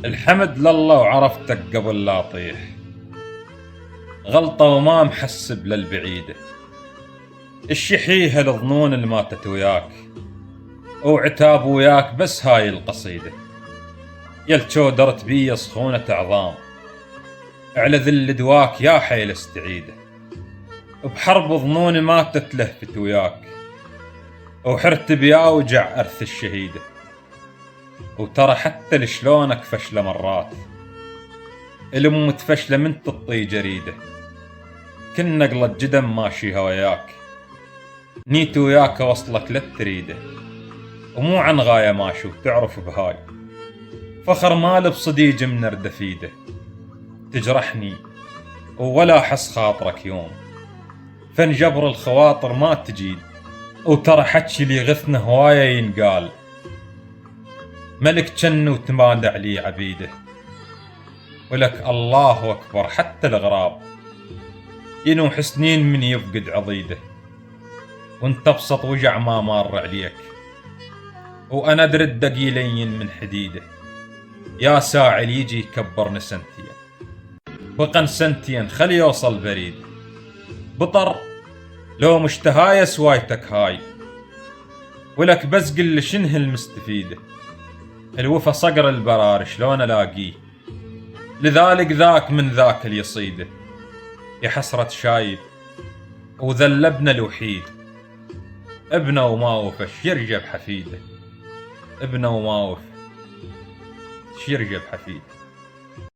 الحمد لله وعرفتك قبل لا طيح، غلطة وما محسب للبعيدة. الشحيها الظنون اللي ماتت وياك، وعتاب وياك بس هاي القصيدة. يلتشو درت بي صخونة عظام، على ذل دواك يا حيل استعيده. بحرب ظنوني ماتت لهفت وياك، وحرت بيا وجع أرث الشهيدة. وترى حتى لشلونك فشلة مرات، الأم متفشلة من تطي جريدة. كنا قلت جدم ماشيها وياك، نيت وياك وصلك للتريده. ومو عن غاية ماشي وتعرف بهاي، فخر مال بصديج من ردفيده. تجرحني ولا حس خاطرك يوم، فنجبر الخواطر ما تجيد. وترى حكي لي غثنا هواية ينقال، ملك جن وتمادى عليه عبيده. ولك الله أكبر حتى الغراب ينوح سنين من يفقد عضيده. وانت ابسط وجع ما مار عليك، وانا درد دقيلين من حديده. يا ساعل يجي يكبرنا سنتين، بقن سنتين خلي يوصل بريد. بطر لو مشتهاية سوايتك هاي، ولك بس قل شنه المستفيده. الوفا صقر البرار شلون الاقيه، لذلك ذاك من ذاك اليصيده. يا حسرة شايب وذلبنا الوحيد، ابنه وما وفى شيرجى بحفيده. ابنه وما وفى شيرجى بحفيده.